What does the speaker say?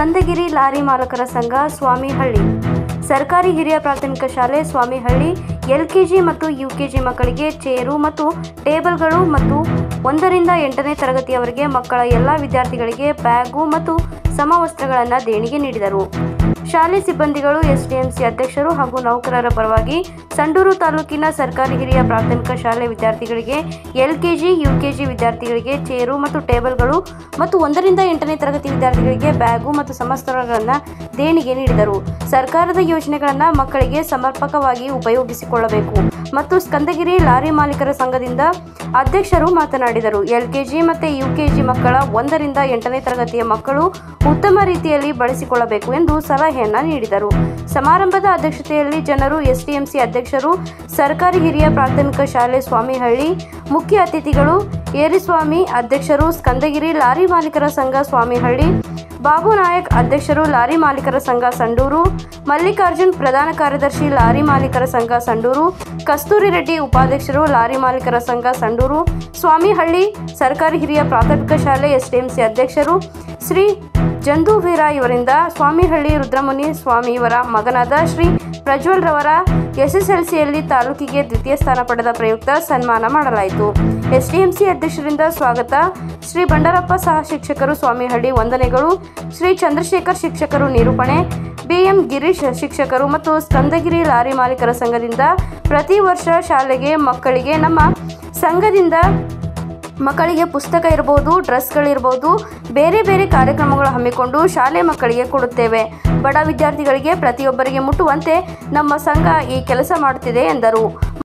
Skandagiri lorry ಮಾಲಕರ ಸಂಘ ಸ್ವಾಮಿಹಳ್ಳಿ ಸರ್ಕಾರಿ ಹಿರಿಯ ಪ್ರಾಥಮಿಕ ಶಾಲೆ ಸ್ವಾಮಿಹಳ್ಳಿ ಎಲ್ಕೆಜಿ ಮತ್ತು ಯುಕೆಜಿ ಮಕ್ಕಳಿಗೆ ಚೇರು ಮತ್ತು ಟೇಬಲ್ಗಳು ಮತ್ತು 1 ರಿಂದ 8ನೇ ತರಗತಿಯವರೆಗೆ ಮಕ್ಕಳ ಎಲ್ಲ ವಿದ್ಯಾರ್ಥಿಗಳಿಗೆ ಬ್ಯಾಗು ಮತ್ತು ಸಮವಸ್ತ್ರಗಳನ್ನು ದೇಣಿಗೆ ನೀಡಿದರು. ಶಾಲೆ ಸಿಬ್ಬಂದಿಗಳು, ಎಸ್ಡಿಎಂಸಿ ಅಧ್ಯಕ್ಷರು ಹಾಗೂ ನೌಕರರ ಪರವಾಗಿ ಸಂಡೂರು ತಾಲೂಕಿನ ಸರ್ಕಾರಿ ಹಿರಿಯ ಪ್ರಾಥಮಿಕ ಶಾಲೆ ವಿದ್ಯಾರ್ಥಿಗಳಿಗೆ, ಎಲ್ಕೆಜಿ, ಯುಕೆಜಿ ವಿದ್ಯಾರ್ಥಿಗಳಿಗೆ ಚೇರು ಮತ್ತು ಟೇಬಲ್ಗಳು ಮತ್ತು 1 ರಿಂದ 8ನೇ ತರಗತಿ ವಿದ್ಯಾರ್ಥಿಗಳಿಗೆ ಬ್ಯಾಗು ಮತ್ತು ಸಮವಸ್ತ್ರಗಳನ್ನು ದೇಣಿಗೆ ನೀಡಿದರು. ಸರ್ಕಾರದ ಯೋಜನೆಗಳನ್ನು ಮಕ್ಕಳಿಗೆ ಸಮರ್ಪಕವಾಗಿ ಉಪಯೋಗಿಸಿಕೊಳ್ಳಬೇಕು ಮತ್ತು ಸ್ಕಂದಗಿರಿ ಲಾರಿ ಮಾಲೀಕರ ಸಂಘದಿಂದ ಅಧ್ಯಕ್ಷರು ಮಾತನಾಡಿದರು. ಎಲ್ಕೆಜಿ ಮತ್ತು ಯುಕೆಜಿ ಮಕ್ಕಳ 1 ರಿಂದ 8ನೇ ತರಗತಿಯ ಮಕ್ಕಳು ಉತ್ತಮ ರೀತಿಯಲ್ಲಿ ಬಳಸಿಕೊಳ್ಳಬೇಕು ಎಂದು ಸಲಹೆಯನ್ನ ನೀಡಿದರು. ಸಮಾರಂಭದ ಅಧ್ಯಕ್ಷತೆಯಲ್ಲಿ ಜನರು, ಎಸ್ಡಿಎಂಸಿ ಅಧ್ಯಕ್ಷರು, ಸರ್ಕಾರಿ ಹಿರಿಯ ಪ್ರಾಥಮಿಕ ಶಾಲೆ ಸ್ವಾಮಿಹಳ್ಳಿ, ಮುಖ್ಯ ಅತಿಥಿಗಳು ಏರಿಸ್ವಾಮಿ ಅಧ್ಯಕ್ಷರು, ಸ್ಕಂದಗಿರಿ ಲಾರಿ ಮಾಲೀಕರ ಸಂಘ ಸ್ವಾಮಿಹಳ್ಳಿ, ಬಾಬು ನಾಯಕ್ ಅಧ್ಯಕ್ಷರು ಲಾರಿ ಮಾಲೀಕರ ಸಂಘ ಸಂಡೂರು, ಮಲ್ಲಿಕಾರ್ಜುನ್ ಪ್ರಧಾನ ಕಾರ್ಯದರ್ಶಿ ಲಾರಿ ಮಾಲೀಕರ ಸಂಘ ಸಂಡೂರು, ಕಸ್ತೂರಿ ರೆಡ್ಡಿ ಉಪಾಧ್ಯಕ್ಷರು ಲಾರಿ ಮಾಲೀಕರ ಸಂಘ ಸಂಡೂರು, ಸ್ವಾಮಿಹಳ್ಳಿ ಸರ್ಕಾರಿ ಹಿರಿಯ ಪ್ರಾಥಮಿಕ ಶಾಲೆ ಎಸ್ಡಿಎಂಸಿ ಅಧ್ಯಕ್ಷರು ಶ್ರೀ ಜಂದು ವೀರ ಇವರಿಂದ ಸ್ವಾಮಿಹಳ್ಳಿ ರುದ್ರಮುನಿ ಸ್ವಾಮಿ ಇವರ ಮಗನಾದ ಶ್ರೀ ಪ್ರಜ್ವಲ್ ರವರ ಎಸ್ಎಸ್ಎಲ್ಸಿಯಲ್ಲಿ ತಾಲೂಕಿಗೆ ದ್ವಿತೀಯ ಸ್ಥಾನ ಪಡೆದ ಪ್ರಯುಕ್ತ ಸನ್ಮಾನ ಮಾಡಲಾಯಿತು. ಎಸ್ಡಿಎಂಸಿ ಅಧ್ಯಕ್ಷರಿಂದ ಸ್ವಾಗತ, ಶ್ರೀ ಬಂಡಾರಪ್ಪ ಸಹ ಶಿಕ್ಷಕರು ಸ್ವಾಮಿಹಳ್ಳಿ ವಂದನೆಗಳು, ಶ್ರೀ ಚಂದ್ರಶೇಖರ್ ಶಿಕ್ಷಕರು ನಿರೂಪಣೆ, ಬಿಎಂ ಗಿರೀಶ್ ಶಿಕ್ಷಕರು ಮತ್ತು ಸ್ಕಂದಗಿರಿ ಲಾರಿ ಮಾಲೀಕರ ಸಂಘದಿಂದ ಪ್ರತಿ ವರ್ಷ ಶಾಲೆಗೆ ಮಕ್ಕಳಿಗೆ ನಮ್ಮ ಸಂಘದಿಂದ ಮಕ್ಕಳಿಗೆ ಪುಸ್ತಕ ಇರಬಹುದು, ಡ್ರೆಸ್ಗಳಿರ್ಬೋದು, ಬೇರೆ ಬೇರೆ ಕಾರ್ಯಕ್ರಮಗಳು ಹಮ್ಮಿಕೊಂಡು ಶಾಲೆ ಮಕ್ಕಳಿಗೆ ಕೊಡುತ್ತೇವೆ. ಬಡ ವಿದ್ಯಾರ್ಥಿಗಳಿಗೆ ಪ್ರತಿಯೊಬ್ಬರಿಗೆ ಮುಟ್ಟುವಂತೆ ನಮ್ಮ ಸಂಘ ಈ ಕೆಲಸ ಮಾಡುತ್ತಿದೆ ಎಂದರು.